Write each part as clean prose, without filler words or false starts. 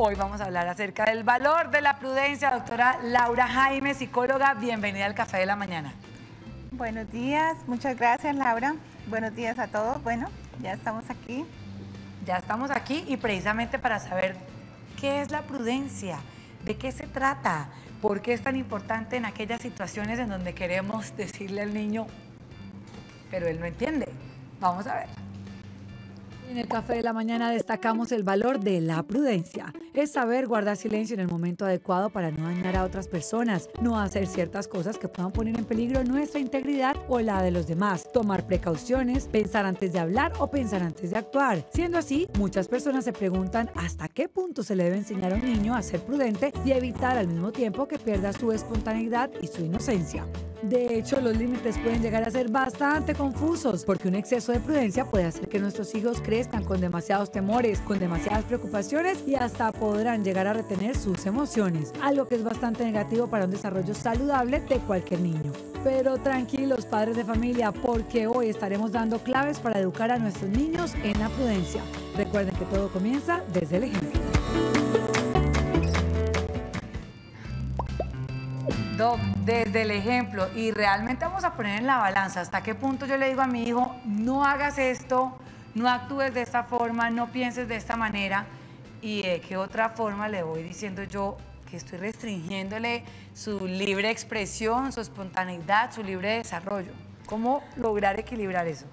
Hoy vamos a hablar acerca del valor de la prudencia. Doctora Laura Jaime, psicóloga, bienvenida al Café de la Mañana. Buenos días, muchas gracias Laura. Buenos días a todos. Bueno, ya estamos aquí. Ya estamos aquí y precisamente para saber qué es la prudencia, de qué se trata, por qué es tan importante en aquellas situaciones en donde queremos decirle al niño, pero él no entiende. Vamos a ver. En el Café de la Mañana destacamos el valor de la prudencia. Es saber guardar silencio en el momento adecuado para no dañar a otras personas, no hacer ciertas cosas que puedan poner en peligro nuestra integridad o la de los demás, tomar precauciones, pensar antes de hablar o pensar antes de actuar. Siendo así, muchas personas se preguntan hasta qué punto se le debe enseñar a un niño a ser prudente y evitar al mismo tiempo que pierda su espontaneidad y su inocencia. De hecho, los límites pueden llegar a ser bastante confusos, porque un exceso de prudencia puede hacer que nuestros hijos crezcan con demasiados temores, con demasiadas preocupaciones y hasta podrán llegar a retener sus emociones, algo que es bastante negativo para un desarrollo saludable de cualquier niño. Pero tranquilos, padres de familia, porque hoy estaremos dando claves para educar a nuestros niños en la prudencia. Recuerden que todo comienza desde el ejemplo. Doc, desde el ejemplo, y realmente vamos a poner en la balanza hasta qué punto yo le digo a mi hijo, no hagas esto, no actúes de esta forma, no pienses de esta manera, y de qué otra forma le voy diciendo yo que estoy restringiéndole su libre expresión, su espontaneidad, su libre desarrollo. ¿Cómo lograr equilibrar eso?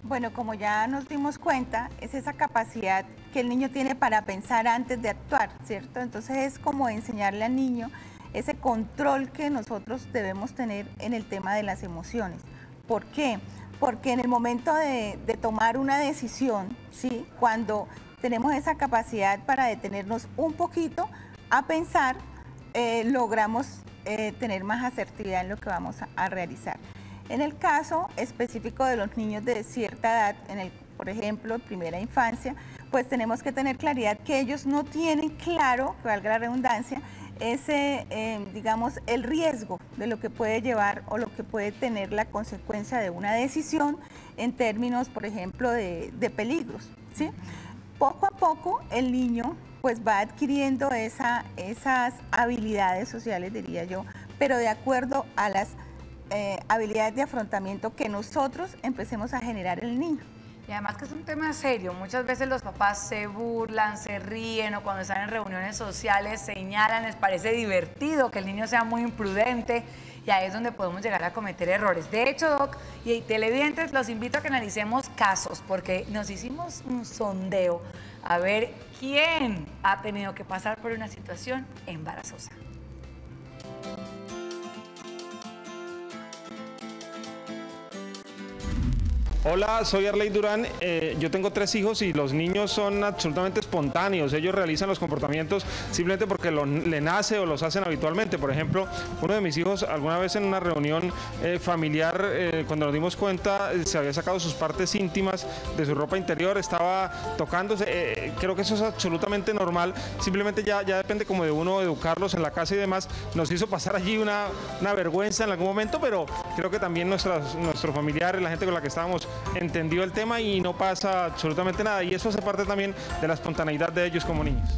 Bueno, como ya nos dimos cuenta, es esa capacidad que el niño tiene para pensar antes de actuar, ¿cierto? Entonces es como enseñarle al niño ese control que nosotros debemos tener en el tema de las emociones. ¿Por qué? Porque en el momento de tomar una decisión, ¿sí? Cuando tenemos esa capacidad para detenernos un poquito a pensar, logramos tener más asertividad en lo que vamos a realizar. En el caso específico de los niños de cierta edad, por ejemplo, primera infancia, pues tenemos que tener claridad que ellos no tienen claro, que valga la redundancia, digamos, el riesgo de lo que puede llevar o lo que puede tener la consecuencia de una decisión en términos, por ejemplo, de peligros, ¿sí? Poco a poco el niño pues va adquiriendo esas habilidades sociales, diría yo, pero de acuerdo a las habilidades de afrontamiento que nosotros empecemos a generar en el niño. Y además que es un tema serio, muchas veces los papás se burlan, se ríen o cuando están en reuniones sociales señalan, les parece divertido que el niño sea muy imprudente y ahí es donde podemos llegar a cometer errores. De hecho, Doc y televidentes, los invito a que analicemos casos porque nos hicimos un sondeo a ver quién ha tenido que pasar por una situación embarazosa. Hola, soy Arley Durán. Yo tengo 3 hijos y los niños son absolutamente espontáneos. Ellos realizan los comportamientos simplemente porque le nace o los hacen habitualmente. Por ejemplo, uno de mis hijos alguna vez en una reunión familiar, cuando nos dimos cuenta, se había sacado sus partes íntimas de su ropa interior, estaba tocándose. Creo que eso es absolutamente normal. Simplemente ya depende como de uno educarlos en la casa y demás. Nos hizo pasar allí una vergüenza en algún momento, pero creo que también nuestros familiares, la gente con la que estábamos, entendió el tema y no pasa absolutamente nada, y eso hace parte también de la espontaneidad de ellos como niños.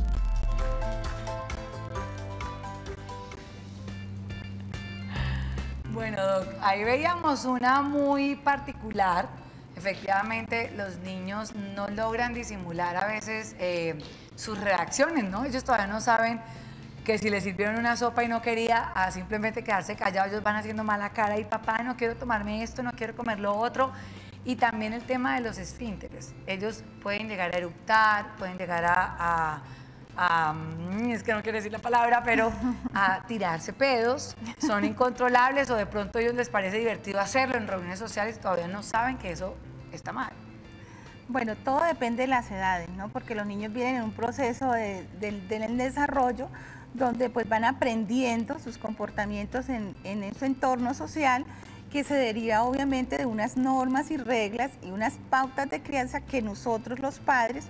Bueno, Doc, ahí veíamos una muy particular. Efectivamente, los niños no logran disimular a veces sus reacciones, ¿no? Ellos todavía no saben que si les sirvieron una sopa y no quería a simplemente quedarse callados, ellos van haciendo mala cara y papá, no quiero tomarme esto, no quiero comer lo otro. Y también el tema de los esfínteres. Ellos pueden llegar a eructar, pueden llegar es que no quiero decir la palabra, pero a tirarse pedos, son incontrolables o de pronto a ellos les parece divertido hacerlo en reuniones sociales y todavía no saben que eso está mal. Bueno, todo depende de las edades, ¿no? Porque los niños vienen en un proceso del desarrollo donde pues van aprendiendo sus comportamientos en ese entorno social que se deriva obviamente de unas normas y reglas y unas pautas de crianza que nosotros los padres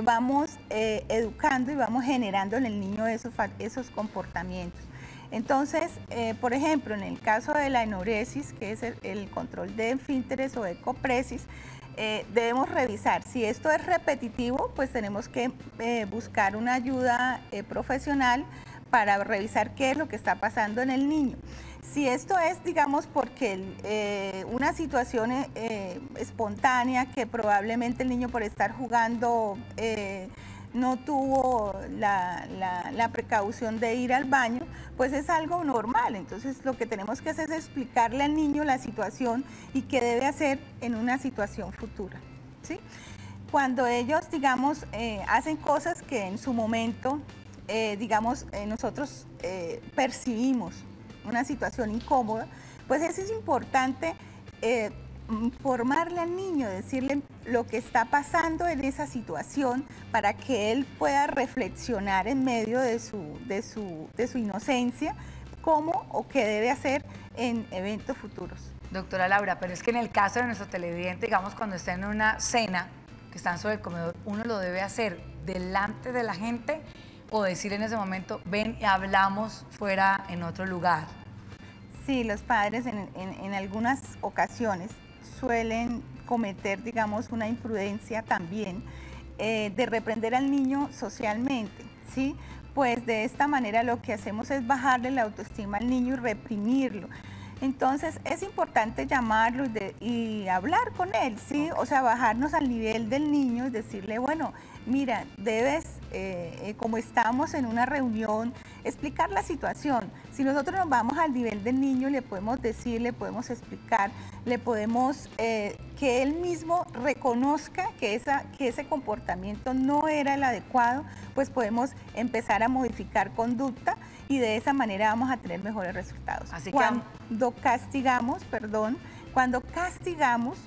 vamos educando y vamos generando en el niño esos comportamientos. Entonces, por ejemplo, en el caso de la enuresis, que es el control de esfínteres o ecopresis, debemos revisar. Si esto es repetitivo, pues tenemos que buscar una ayuda profesional para revisar qué es lo que está pasando en el niño. Si esto es, digamos, porque una situación espontánea, que probablemente el niño por estar jugando no tuvo la precaución de ir al baño, pues es algo normal. Entonces lo que tenemos que hacer es explicarle al niño la situación y qué debe hacer en una situación futura, ¿sí? Cuando ellos, digamos, hacen cosas que en su momento, digamos, nosotros percibimos una situación incómoda, pues eso es importante informarle al niño, decirle lo que está pasando en esa situación para que él pueda reflexionar en medio de su inocencia cómo o qué debe hacer en eventos futuros. Doctora Laura, pero es que en el caso de nuestro televidente, digamos, cuando está en una cena, que están sobre el comedor, uno lo debe hacer delante de la gente o decir en ese momento, ven y hablamos fuera en otro lugar. Sí, los padres en algunas ocasiones suelen cometer, digamos, una imprudencia también de reprender al niño socialmente, ¿sí? Pues de esta manera lo que hacemos es bajarle la autoestima al niño y reprimirlo. Entonces es importante llamarlo y hablar con él, ¿sí? O sea, bajarnos al nivel del niño y decirle, bueno, mira, debes, como estamos en una reunión, explicar la situación. Si nosotros nos vamos al nivel del niño, le podemos decir, le podemos explicar, le podemos que él mismo reconozca que ese comportamiento no era el adecuado, pues podemos empezar a modificar conducta y de esa manera vamos a tener mejores resultados. Así que cuando castigamos,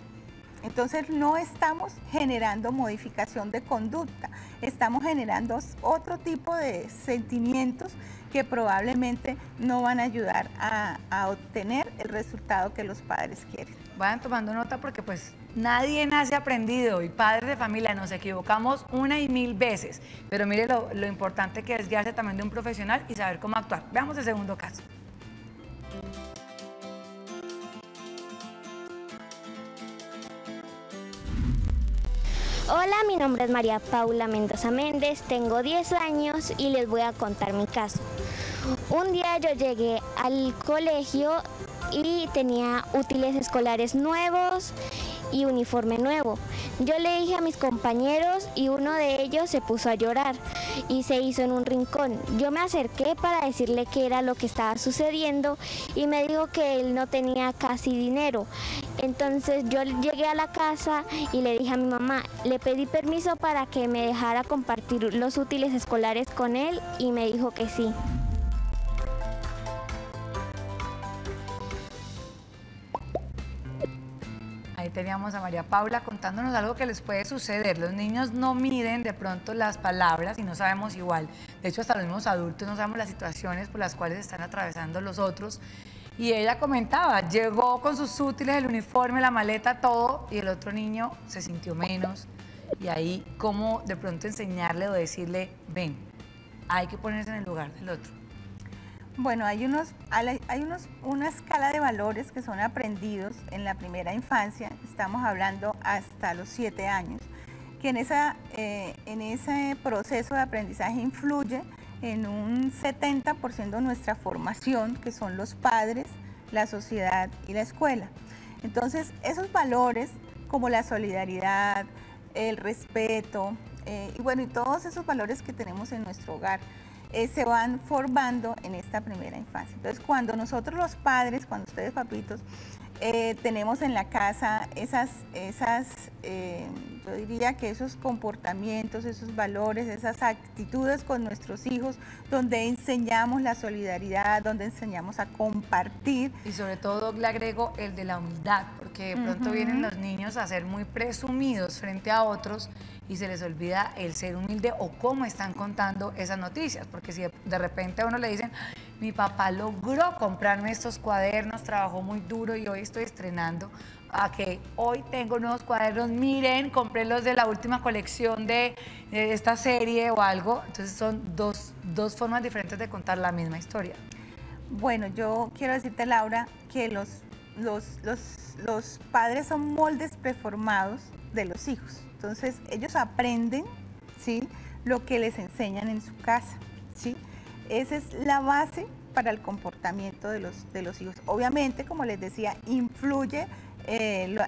entonces no estamos generando modificación de conducta, estamos generando otro tipo de sentimientos que probablemente no van a ayudar a obtener el resultado que los padres quieren. Vayan tomando nota porque pues nadie nace aprendido y padres de familia nos equivocamos una y mil veces, pero mire lo importante que es guiarse también de un profesional y saber cómo actuar. Veamos el segundo caso. Hola, mi nombre es María Paula Mendoza Méndez, tengo 10 años y les voy a contar mi caso. Un día yo llegué al colegio y tenía útiles escolares nuevos y uniforme nuevo. Yo le dije a mis compañeros y uno de ellos se puso a llorar y se hizo en un rincón. Yo me acerqué para decirle qué era lo que estaba sucediendo y me dijo que él no tenía casi dinero. Entonces yo llegué a la casa y le dije a mi mamá, le pedí permiso para que me dejara compartir los útiles escolares con él y me dijo que sí. Ahí teníamos a María Paula contándonos algo que les puede suceder. Los niños no miden de pronto las palabras y no sabemos igual. De hecho, hasta los mismos adultos no sabemos las situaciones por las cuales están atravesando los otros. Y ella comentaba, llegó con sus útiles, el uniforme, la maleta, todo, y el otro niño se sintió menos. Y ahí, ¿cómo de pronto enseñarle o decirle, ven, hay que ponerse en el lugar del otro? Bueno, hay una escala de valores que son aprendidos en la primera infancia, estamos hablando hasta los 7 años, que en ese proceso de aprendizaje influye en un 70% de nuestra formación, que son los padres, la sociedad y la escuela. Entonces, esos valores como la solidaridad, el respeto, y todos esos valores que tenemos en nuestro hogar, se van formando en esta primera infancia. Entonces, cuando nosotros los padres, cuando ustedes papitos, tenemos en la casa yo diría que esos comportamientos, esos valores, esas actitudes con nuestros hijos, donde enseñamos la solidaridad, donde enseñamos a compartir. Y sobre todo le agrego el de la humildad, porque de pronto vienen los niños a ser muy presumidos frente a otros y se les olvida el ser humilde o cómo están contando esas noticias, porque si de repente a uno le dicen, mi papá logró comprarme estos cuadernos, trabajó muy duro y hoy estoy estrenando, a que hoy tengo nuevos cuadernos, miren, compré los de la última colección de esta serie o algo. Entonces son dos formas diferentes de contar la misma historia. Bueno, yo quiero decirte, Laura, que los los padres son moldes preformados de los hijos. Entonces, ellos aprenden, ¿sí?, lo que les enseñan en su casa, ¿sí? Esa es la base para el comportamiento de los hijos. Obviamente, como les decía, influye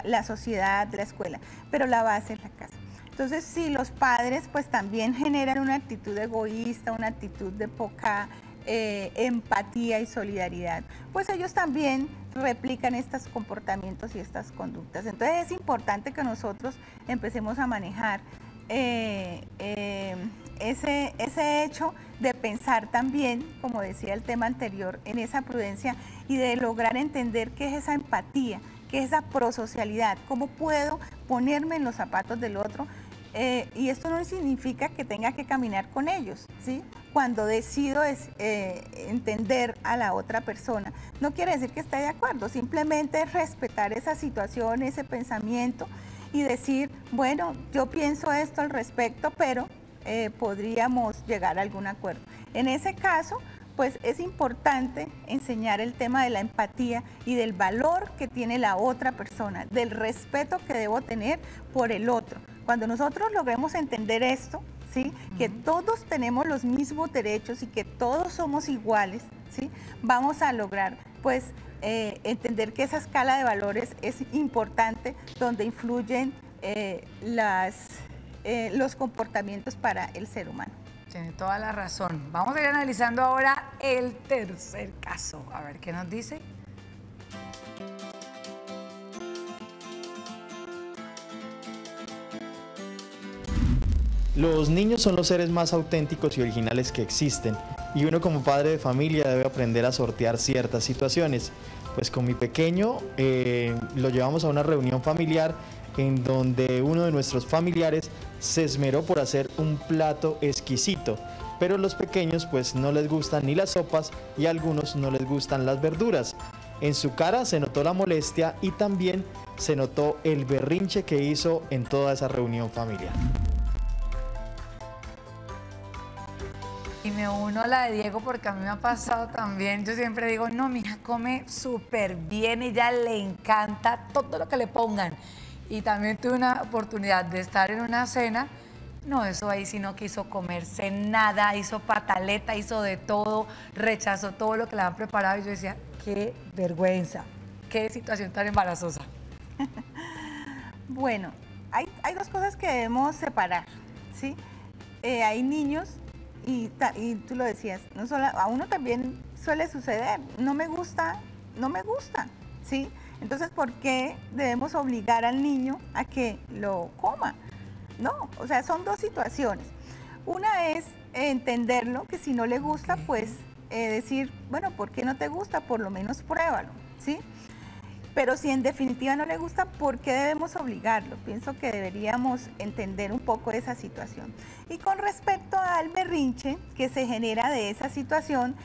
la sociedad, la escuela, pero la base es la casa. Entonces, si los padres pues también generan una actitud egoísta, una actitud de poca empatía y solidaridad, pues ellos también replican estos comportamientos y estas conductas. Entonces, es importante que nosotros empecemos a manejar ese hecho de pensar también, como decía el tema anterior, en esa prudencia y de lograr entender qué es esa empatía, qué es esa prosocialidad, cómo puedo ponerme en los zapatos del otro. Y esto no significa que tenga que caminar con ellos, ¿sí? Cuando decido entender a la otra persona, no quiere decir que esté de acuerdo, simplemente es respetar esa situación, ese pensamiento y decir, bueno, yo pienso esto al respecto, pero podríamos llegar a algún acuerdo. En ese caso, pues es importante enseñar el tema de la empatía y del valor que tiene la otra persona, del respeto que debo tener por el otro. Cuando nosotros logremos entender esto, ¿sí?, que todos tenemos los mismos derechos y que todos somos iguales, ¿sí?, vamos a lograr, pues, entender que esa escala de valores es importante, donde influyen los comportamientos para el ser humano. Tiene toda la razón. Vamos a ir analizando ahora el tercer caso. A ver qué nos dice. Los niños son los seres más auténticos y originales que existen, y uno como padre de familia debe aprender a sortear ciertas situaciones. Pues con mi pequeño lo llevamos a una reunión familiar en donde uno de nuestros familiares se esmeró por hacer un plato exquisito, pero los pequeños pues no les gustan ni las sopas y a algunos no les gustan las verduras. En su cara se notó la molestia y también se notó el berrinche que hizo en toda esa reunión familiar. Y me uno a la de Diego porque a mí me ha pasado también. Yo siempre digo, no, mi hija come súper bien, ella le encanta todo lo que le pongan. Y también tuve una oportunidad de estar en una cena. No, eso ahí sí no quiso comerse nada, hizo pataleta, hizo de todo, rechazó todo lo que le habían preparado. Y yo decía, qué vergüenza, qué situación tan embarazosa. Bueno, hay dos cosas que debemos separar, ¿sí? Hay niños, y tú lo decías, no solo, a uno también suele suceder, no me gusta, ¿sí? Entonces, ¿por qué debemos obligar al niño a que lo coma? No, o sea, son dos situaciones. Una es entenderlo, que si no le gusta, pues decir, bueno, ¿por qué no te gusta? Por lo menos pruébalo, ¿sí? Pero si en definitiva no le gusta, ¿por qué debemos obligarlo? Pienso que deberíamos entender un poco esa situación. Y con respecto al berrinche que se genera de esa situación,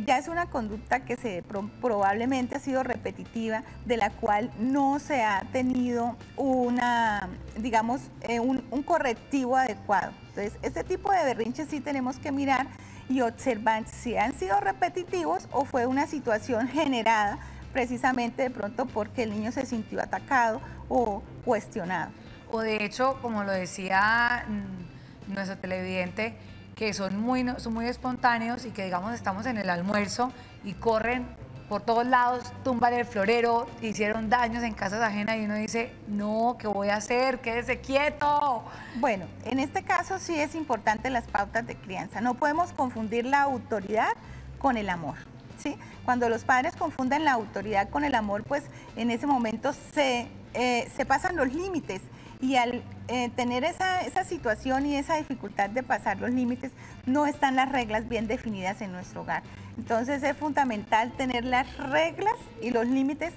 ya es una conducta que probablemente ha sido repetitiva, de la cual no se ha tenido digamos, un correctivo adecuado. Entonces, este tipo de berrinches sí tenemos que mirar y observar si han sido repetitivos o fue una situación generada precisamente de pronto porque el niño se sintió atacado o cuestionado. O de hecho, como lo decía nuestro televidente, que son muy espontáneos y que, digamos, estamos en el almuerzo y corren por todos lados, tumban el florero, hicieron daños en casas ajenas y uno dice, no, ¿qué voy a hacer? ¡Quédese quieto! Bueno, en este caso sí es importante las pautas de crianza. No podemos confundir la autoridad con el amor, ¿sí? Cuando los padres confunden la autoridad con el amor, pues en ese momento se pasan los límites. Y al tener esa situación y esa dificultad de pasar los límites, no están las reglas bien definidas en nuestro hogar. Entonces es fundamental tener las reglas y los límites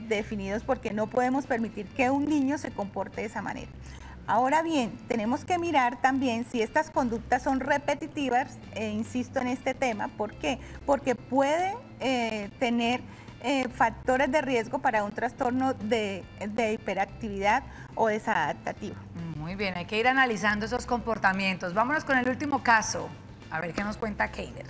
definidos, porque no podemos permitir que un niño se comporte de esa manera. Ahora bien, tenemos que mirar también si estas conductas son repetitivas, insisto en este tema. ¿Por qué? Porque puede tener factores de riesgo para un trastorno de hiperactividad o desadaptativo. Muy bien, hay que ir analizando esos comportamientos. Vámonos con el último caso, a ver qué nos cuenta Keider.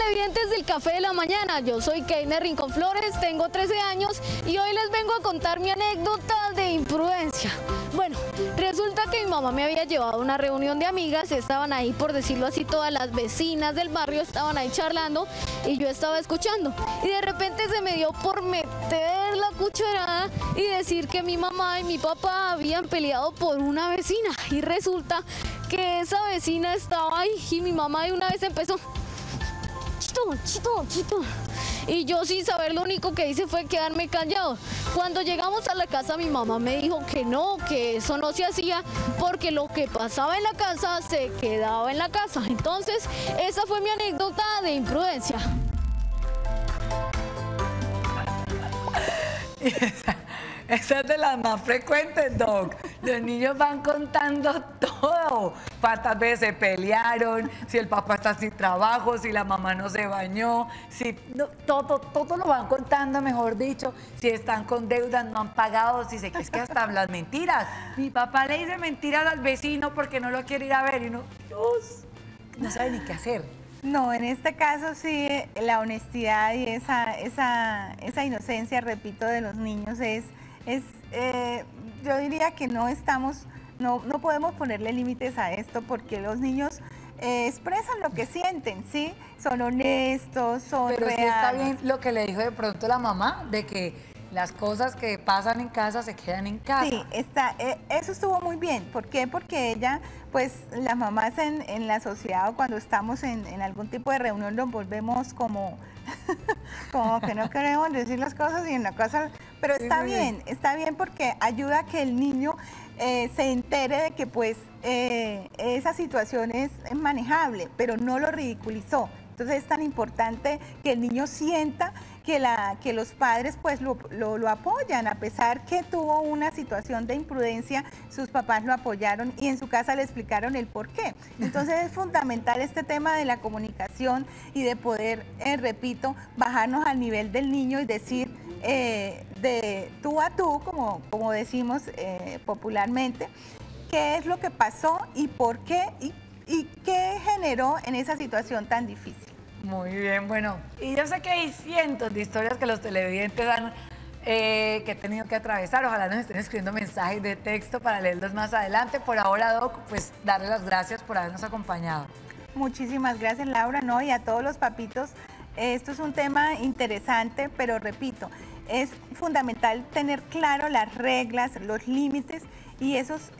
televidentes del Café de la Mañana, yo soy Keiner Rincón Flores, tengo 13 años y hoy les vengo a contar mi anécdota de imprudencia. Bueno, resulta que mi mamá me había llevado a una reunión de amigas, estaban ahí, por decirlo así, todas las vecinas del barrio estaban ahí charlando y yo estaba escuchando. Y de repente se me dio por meter la cucharada y decir que mi mamá y mi papá habían peleado por una vecina. Y resulta que esa vecina estaba ahí y mi mamá de una vez empezó: chito, chito, chito. Y yo sin saber lo único que hice fue quedarme callado. Cuando llegamos a la casa mi mamá me dijo que no, que eso no se hacía porque lo que pasaba en la casa se quedaba en la casa. Entonces esa fue mi anécdota de imprudencia. Esa es de las más frecuentes, Doc. Los niños van contando todo. ¿Cuántas veces se pelearon? Si el papá está sin trabajo, si la mamá no se bañó, si no, todo lo van contando, mejor dicho. Si están con deudas, no han pagado, si se es que hasta las mentiras. Mi papá le dice mentiras al vecino porque no lo quiere ir a ver y no, Dios, no sabe ni qué hacer. No, en este caso sí, la honestidad y esa inocencia, repito, de los niños yo diría que no podemos ponerle límites a esto porque los niños expresan lo que sienten, ¿sí? Son honestos, son Pero reales. sí está bien lo que le dijo de pronto la mamá, de que las cosas que pasan en casa se quedan en casa. Sí, eso estuvo muy bien. ¿Por qué? Porque ella, pues las mamás en la sociedad o cuando estamos en algún tipo de reunión nos volvemos como que no queremos decir las cosas y en la casa. Pero está bien porque ayuda a que el niño se entere de que pues esa situación es manejable, pero no lo ridiculizó. Entonces es tan importante que el niño sienta que los padres pues lo apoyan, a pesar que tuvo una situación de imprudencia, sus papás lo apoyaron y en su casa le explicaron el por qué. Entonces es fundamental este tema de la comunicación y de poder, repito, bajarnos al nivel del niño y decir de tú a tú, como decimos popularmente, qué es lo que pasó y por qué y qué generó en esa situación tan difícil. Muy bien, bueno, y yo sé que hay cientos de historias que los televidentes han que he tenido que atravesar. Ojalá nos estén escribiendo mensajes de texto para leerlos más adelante. Por ahora, Doc, pues darle las gracias por habernos acompañado. Muchísimas gracias, Laura, ¿no? Y a todos los papitos, esto es un tema interesante, pero repito, es fundamental tener claro las reglas, los límites y esas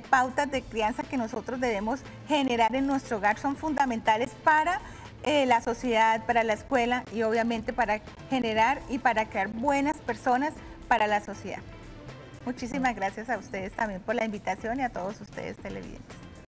pautas de crianza que nosotros debemos generar en nuestro hogar son fundamentales para la sociedad, para la escuela y obviamente para generar y para crear buenas personas para la sociedad. Muchísimas gracias a ustedes también por la invitación y a todos ustedes televidentes.